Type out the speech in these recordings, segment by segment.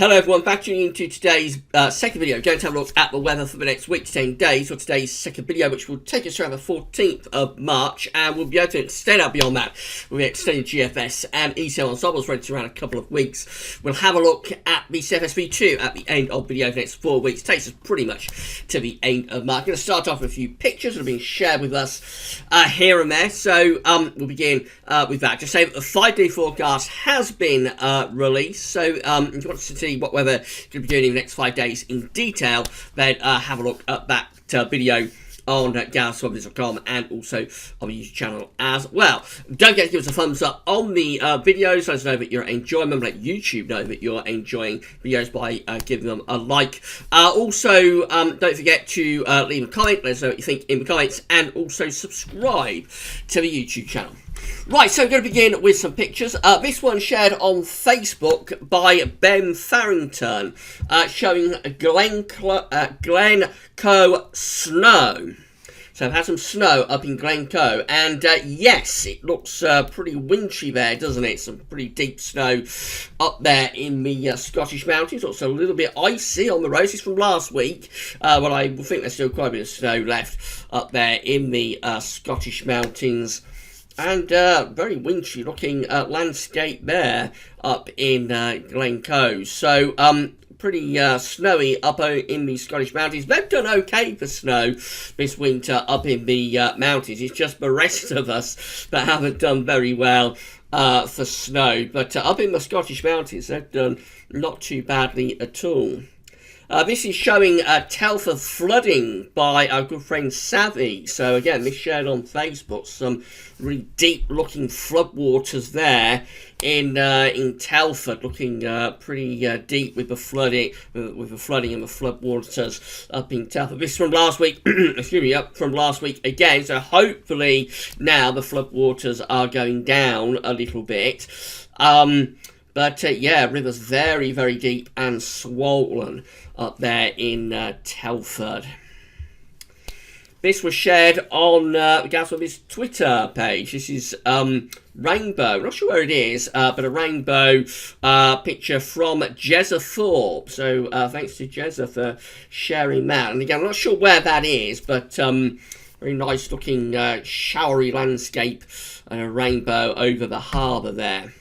Hello everyone, back tuning into today's second video. Going to have a look at the weather for the next week to 10 days, or today's second video, which will take us around the 14th of March, and we'll be able to extend out beyond that with extended GFS and ECL ensembles for around a couple of weeks. We'll have a look at the CFSV2 at the end of the video for the next 4 weeks. Takes us pretty much to the end of March. I'm going to start off with a few pictures that have been shared with us here and there, so we'll begin with that. Just say that the 5-day forecast has been released, so if you want to see what weather going to be doing in the next 5 days in detail, then have a look at that video on GalsWeather.com and also on the YouTube channel as well. Don't forget to give us a thumbs up on the videos. Let us know that you're enjoying them. Let YouTube know that you're enjoying videos by giving them a like. Also, don't forget to leave a comment. Let us know what you think in the comments, and also subscribe to the YouTube channel. Right, so we're going to begin with some pictures. This one shared on Facebook by Ben Farrington, showing Glencoe snow. So I've had some snow up in Glencoe, and yes, it looks pretty wintry there, doesn't it? Some pretty deep snow up there in the Scottish mountains. Also a little bit icy on the roads. It's from last week, but I think there's still quite a bit of snow left up there in the Scottish mountains. And very wintry looking landscape there up in Glencoe. So pretty snowy up in the Scottish mountains. They've done okay for snow this winter up in the mountains. It's just the rest of us that haven't done very well for snow. But up in the Scottish mountains, they've done not too badly at all. This is showing Telford flooding by our good friend Savvy. So again, this shared on Facebook. Some really deep-looking floodwaters there in Telford, looking pretty deep with the flooding, and the floodwaters up in Telford. This from last week. Excuse me, up from last week again. So hopefully now the floodwaters are going down a little bit. But yeah, river's very, very deep and swollen up there in Telford. This was shared on GalsWeather's Twitter page. This is Rainbow. I'm not sure where it is, but a rainbow picture from Jezza Thorpe. So thanks to Jezza for sharing that. And again, I'm not sure where that is, but very nice looking showery landscape and a rainbow over the harbour there.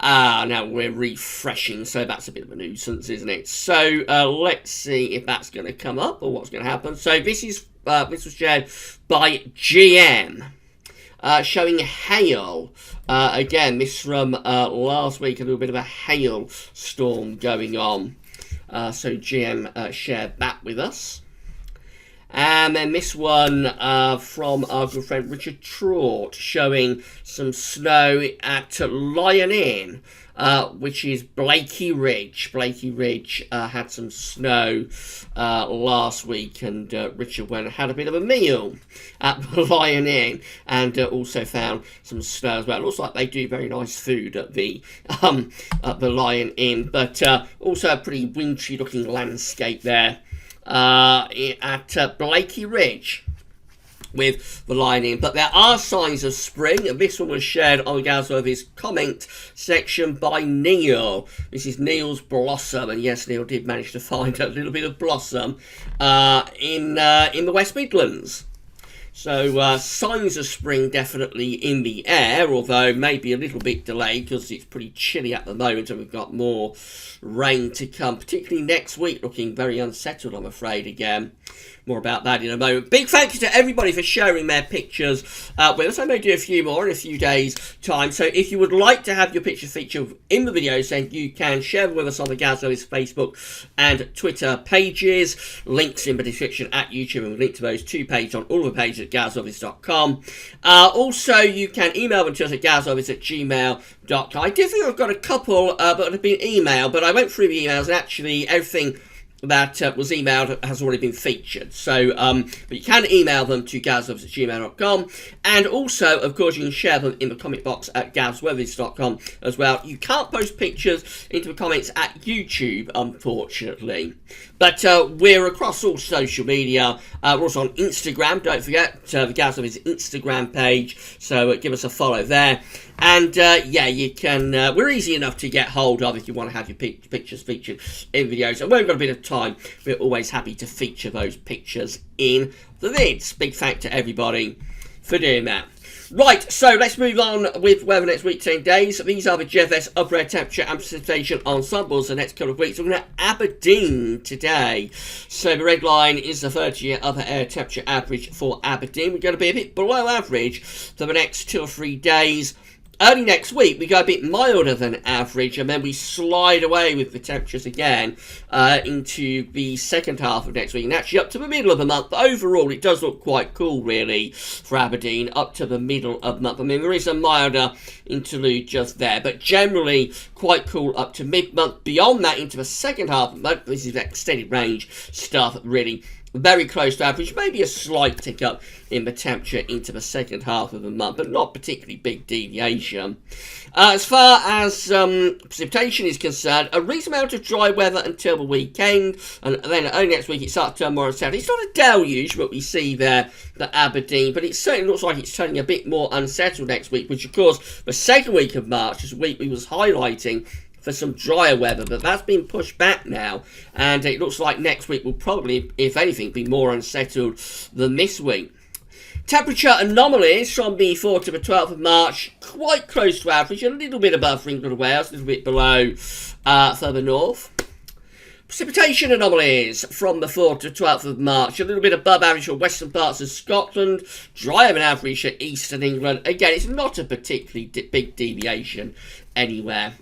Now we're refreshing, so that's a bit of a nuisance, isn't it? So let's see if that's going to come up or what's going to happen. So this was shared by GM, showing hail. Again, this from last week, a little bit of a hail storm going on. So GM shared that with us. And then this one from our good friend Richard Trott, showing some snow at Lion Inn, which is Blakey Ridge. Blakey Ridge had some snow last week, and Richard went and had a bit of a meal at the Lion Inn, and also found some snow as well. It looks like they do very nice food at the Lion Inn, but also a pretty wintry looking landscape there at Blakey Ridge with the Lion Inn. But there are signs of spring, and this one was shared on GalsWeather's comment section by Neil. This is Neil's Blossom, and yes, Neil did manage to find a little bit of blossom in the West Midlands. So signs of spring definitely in the air, although maybe a little bit delayed because it's pretty chilly at the moment and we've got more rain to come, particularly next week, looking very unsettled, I'm afraid, again. More about that in a moment. Big thank you to everybody for sharing their pictures with us. I may do a few more in a few days' time. So if you would like to have your picture featured in the videos, then you can share them with us on the GalsWeather's Facebook and Twitter pages. Links in the description at YouTube, and we'll link to those two pages on all of the pages at GalsWeather.com. Also, you can email them to us at GalsWeather@gmail.com. I do think I've got a couple that have been emailed, but I went through the emails and actually everything that was emailed has already been featured. So, but you can email them to galsweathers@gmail.com, and also, of course, you can share them in the comment box at galsweathers.com as well. You can't post pictures into the comments at YouTube, unfortunately. But we're across all social media. We're also on Instagram. Don't forget the GalsWeather's Instagram page. So give us a follow there. And yeah, you can. We're easy enough to get hold of if you want to have your pictures featured in videos. And when we've got a bit of time, we're always happy to feature those pictures in the vids. Big thank to everybody for doing that. Right, so let's move on with weather next week, 10 days. These are the GFS upper air temperature and precipitation ensembles the next couple of weeks. We're going to Aberdeen today. So the red line is the 30-year upper air temperature average for Aberdeen. We're going to be a bit below average for the next 2 or 3 days. Early next week, we go a bit milder than average, and then we slide away with the temperatures again into the second half of next week, and actually up to the middle of the month. But overall, it does look quite cool, really, for Aberdeen, up to the middle of the month. I mean, there is a milder interlude just there, but generally quite cool up to mid-month. Beyond that, into the second half of the month, this is extended range stuff, really. Very close to average, maybe a slight tick up in the temperature into the second half of the month, but not particularly big deviation. As far as precipitation is concerned, a reasonable amount of dry weather until the weekend, and then early next week it starts to turn more unsettled. It's not a deluge what we see there for Aberdeen, but it certainly looks like it's turning a bit more unsettled next week, which of course the second week of March is a week we was highlighting for some drier weather, but that's been pushed back now, and it looks like next week will probably, if anything, be more unsettled than this week. Temperature anomalies from the 4th to the 12th of March, quite close to average, a little bit above for England and Wales, a little bit below further north. Precipitation anomalies from the 4th to 12th of March, a little bit above average for western parts of Scotland, drier than average for eastern England. Again, it's not a particularly big deviation anywhere.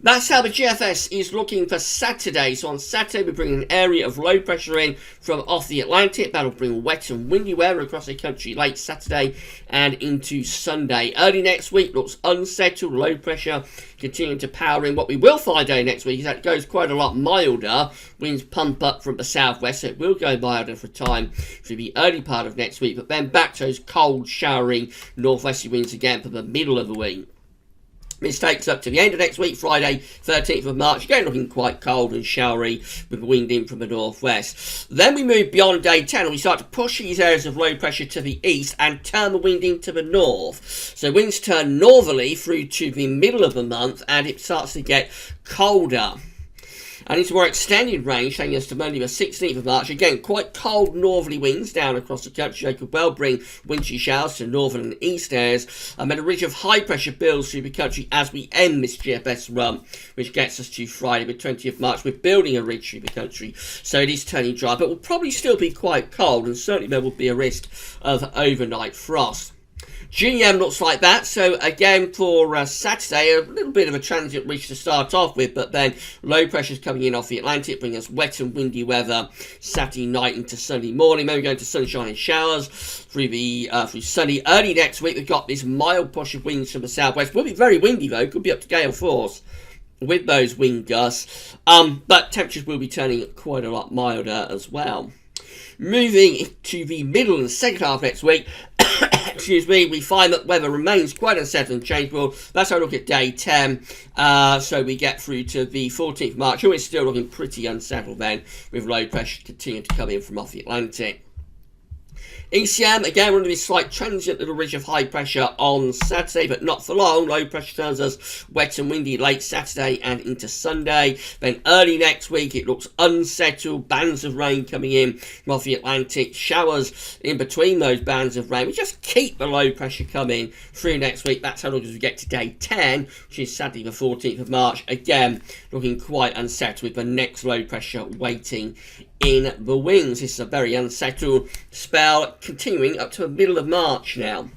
That's how the GFS is looking for Saturday. So on Saturday, we bring an area of low pressure in from off the Atlantic. That'll bring wet and windy weather across the country late Saturday and into Sunday. Early next week looks unsettled, low pressure continuing to power in. What we will find early next week is that it goes quite a lot milder. Winds pump up from the southwest, so it will go milder for a time through the early part of next week. But then back to those cold, showering northwesterly winds again for the middle of the week. This takes up to the end of next week, Friday, 13th of March. Again, looking quite cold and showery with the wind in from the northwest. Then we move beyond day 10 and we start to push these areas of low pressure to the east and turn the wind into the north. So winds turn northerly through to the middle of the month and it starts to get colder. And into more extended range, taking us to Monday the 16th of March. Again, quite cold northerly winds down across the country. They could well bring wintry showers to northern and east areas. And then a ridge of high pressure builds through the country as we end this GFS run, which gets us to Friday the 20th of March. We're building a ridge through the country, so it is turning dry, but will probably still be quite cold, and certainly there will be a risk of overnight frost. GM looks like that, so again for Saturday, a little bit of a transient ridge to start off with, but then low pressures coming in off the Atlantic, bringing us wet and windy weather Saturday night into Sunday morning. Then we're going to sunshine and showers through Sunday. Early next week, we've got this mild push of winds from the southwest. Will be very windy though, could be up to gale force with those wind gusts, but temperatures will be turning quite a lot milder as well. Moving to the middle and second half next week, excuse me, we find that weather remains quite unsettled and changeable. That's how I look at day 10. So we get through to the 14th of March. It's still looking pretty unsettled then, with low pressure continuing to come in from off the Atlantic. ECM, again, we're under this slight transient little ridge of high pressure on Saturday, but not for long. Low pressure turns us wet and windy late Saturday and into Sunday. Then early next week, it looks unsettled. Bands of rain coming in from off the Atlantic. Showers in between those bands of rain. We just keep the low pressure coming through next week. That's how long as we get to day 10, which is Saturday the 14th of March. Again, looking quite unsettled with the next low pressure waiting in the wings. This is a very unsettled spell continuing up to the middle of March now.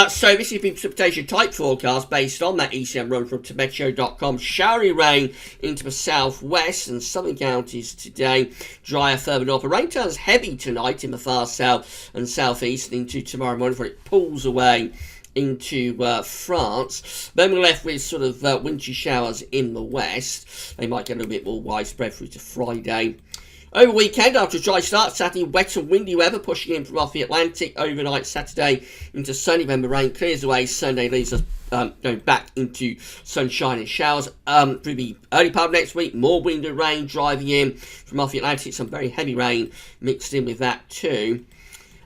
So this is the precipitation type forecast based on that ECM run from Meteo.com. Showery rain into the southwest and southern counties today. Drier further north. The rain turns heavy tonight in the far south and southeast into tomorrow morning before it pulls away into France. Then we're left with sort of wintry showers in the west. They might get a little bit more widespread through to Friday. Over weekend, after a dry start, Saturday, wet and windy weather pushing in from off the Atlantic overnight Saturday into Sunday. When the rain clears away, Sunday leaves us going back into sunshine and showers. Through the early part of next week, more wind and rain driving in from off the Atlantic. Some very heavy rain mixed in with that too.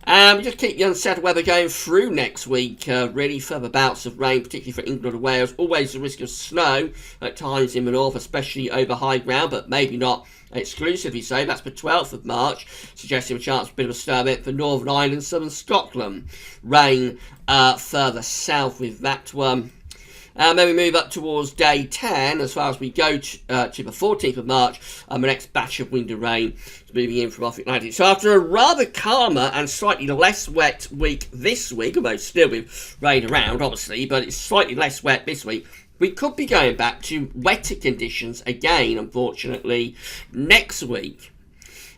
We just keep the unsettled weather going through next week. Really further bouts of rain, particularly for England and Wales. Always the risk of snow at times in the north, especially over high ground, but maybe not exclusively so. That's the 12th of March, suggesting a chance for a bit of a stir event for Northern Ireland, southern Scotland. Rain further south with that one. Then we move up towards day 10 as far as we go to the 14th of March. The next batch of wind and rain is moving in from off the Atlantic. So after a rather calmer and slightly less wet week this week, although still with rain around obviously, but it's slightly less wet this week, we could be going back to wetter conditions again, unfortunately, next week.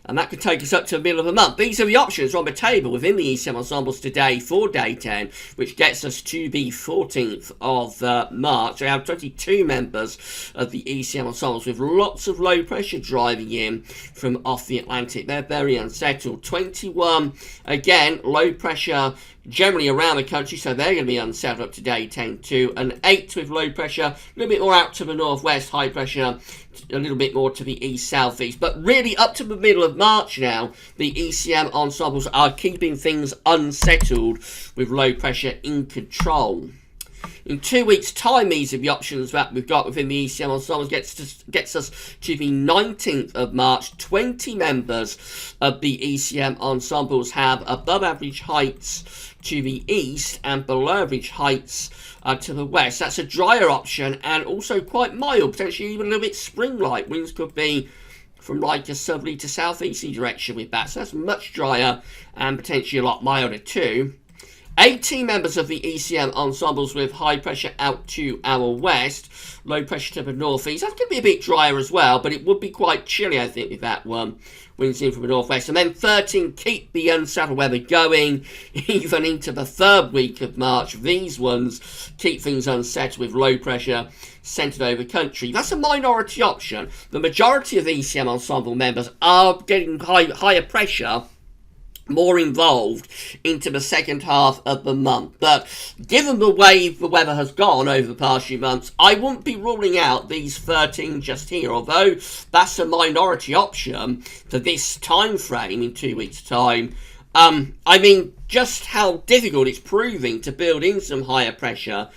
And that could take us up to the middle of the month. These are the options on the table within the ECM ensembles today for day 10, which gets us to the 14th of March. We have 22 members of the ECM ensembles with lots of low pressure driving in from off the Atlantic. They're very unsettled. 21, again, low pressure generally around the country, so they're going to be unsettled up to day 10 too. An 8 with low pressure, a little bit more out to the northwest, high pressure a little bit more to the east-southeast. But really up to the middle of March now, the ECM ensembles are keeping things unsettled with low pressure in control. In 2 weeks' time, these are the options that we've got within the ECM ensembles. Gets us to the 19th of March. 20 members of the ECM ensembles have above average heights to the east and below average heights to the west. That's a drier option and also quite mild, potentially even a little bit spring-like. Winds could be from like a southerly to southeasterly direction with that. So that's much drier and potentially a lot milder too. 18 members of the ECM ensembles with high pressure out to our west, low pressure to the northeast. That's going to be a bit drier as well, but it would be quite chilly, I think, with that one. Winds in from the northwest. And then 13 keep the unsettled weather going even into the third week of March. These ones keep things unsettled with low pressure centred over country. That's a minority option. The majority of ECM ensemble members are getting higher pressure, more involved into the second half of the month. But given the way the weather has gone over the past few months, I wouldn't be ruling out these 13 just here, although that's a minority option for this time frame in 2 weeks' time. I mean, just how difficult it's proving to build in some higher pressure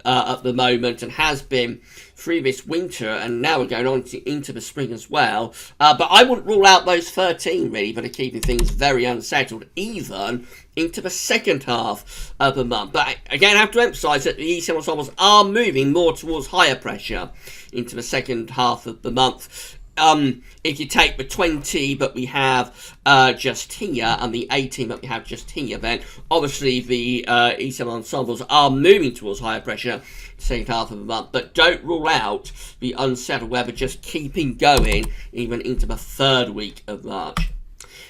at the moment, and has been through this winter, and now we're going on into the spring as well. But I wouldn't rule out those 13 really, but are keeping things very unsettled even into the second half of the month. But again, I have to emphasise that the ECM ensembles are moving more towards higher pressure into the second half of the month. If you take the 20 that we have just here and the 18 that we have just here, then obviously the ECM ensembles are moving towards higher pressure second half of the month, but don't rule out the unsettled weather just keeping going even into the third week of March.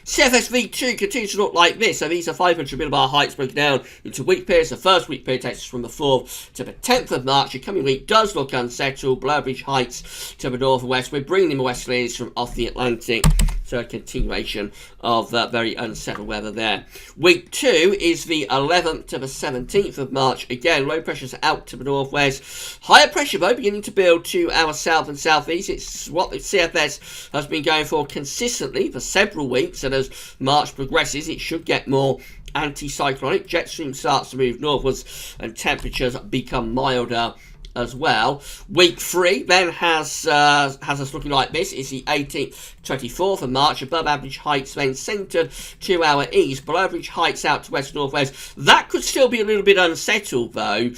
CFSV2 continues to look like this. So these are 500 millibar heights broken down into week periods. The first week period takes us from the 4th to the 10th of March. The coming week does look unsettled. Below average heights to the north and west. We're bringing in westerlies from off the Atlantic. So a continuation of very unsettled weather there. Week 2 is the 11th to the 17th of March. Again, low pressures out to the northwest. Higher pressure, though, beginning to build to our south and southeast. It's what the CFS has been going for consistently for several weeks. And as March progresses, it should get more anticyclonic. Jet stream starts to move northwards and temperatures become milder as well. Week 3 then has us looking like this. It's the 18th, 24th of March. Above average heights then centred to our east. Below average heights out to west northwest. That could still be a little bit unsettled though.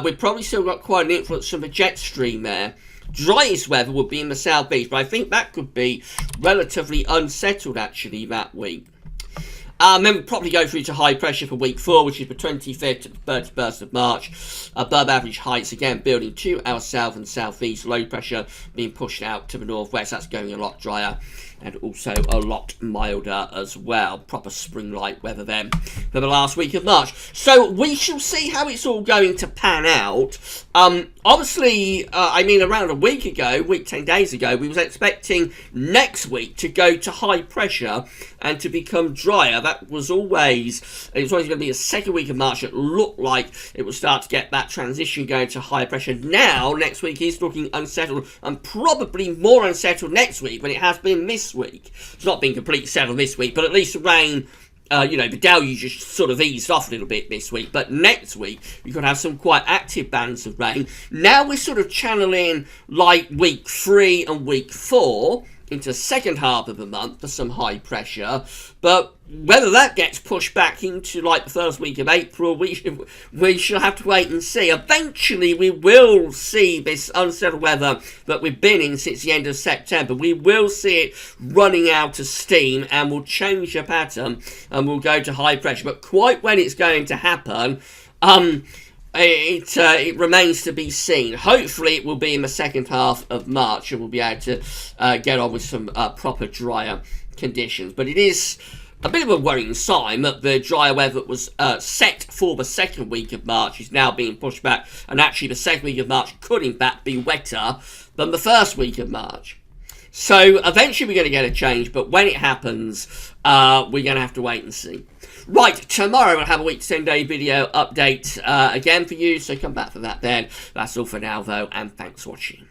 We've probably still got quite an influence from the jet stream there. Driest weather would be in the southeast, but I think that could be relatively unsettled actually that week. Then we'll probably go through to high pressure for week 4, which is the 25th to the 31st of March. Above average heights, again, building to our south and southeast. Low pressure being pushed out to the northwest. That's going a lot drier and also a lot milder as well. Proper spring-like weather then for the last week of March. So we shall see how it's all going to pan out. Obviously, I mean, around a week ago, 10 days ago, we was expecting next week to go to high pressure and to become drier. It was always going to be a second week of March. It looked like it would start to get that transition going to higher pressure. Now, next week is looking unsettled, and probably more unsettled next week than it has been this week. It's not been completely settled this week, but at least the rain the deluge just sort of eased off a little bit this week, but next week we could have some quite active bands of rain. Now we're sort of channeling like week 3 and week 4 into the second half of the month for some high pressure, but whether that gets pushed back into like the first week of April, we shall have to wait and see. Eventually we will see this unsettled weather that we've been in since the end of September. We will see it running out of steam and will change the pattern and we'll go to high pressure. But quite when it's going to happen, it remains to be seen. Hopefully it will be in the second half of March and we'll be able to get on with some proper drier conditions. But it is a bit of a worrying sign that the drier weather that was set for the second week of March is now being pushed back, and actually the second week of March could in fact be wetter than the first week of March. So eventually we're going to get a change, but when it happens, we're going to have to wait and see. Right, tomorrow we'll have a week to 10-day video update again for you, so come back for that then. That's all for now though, and thanks for watching.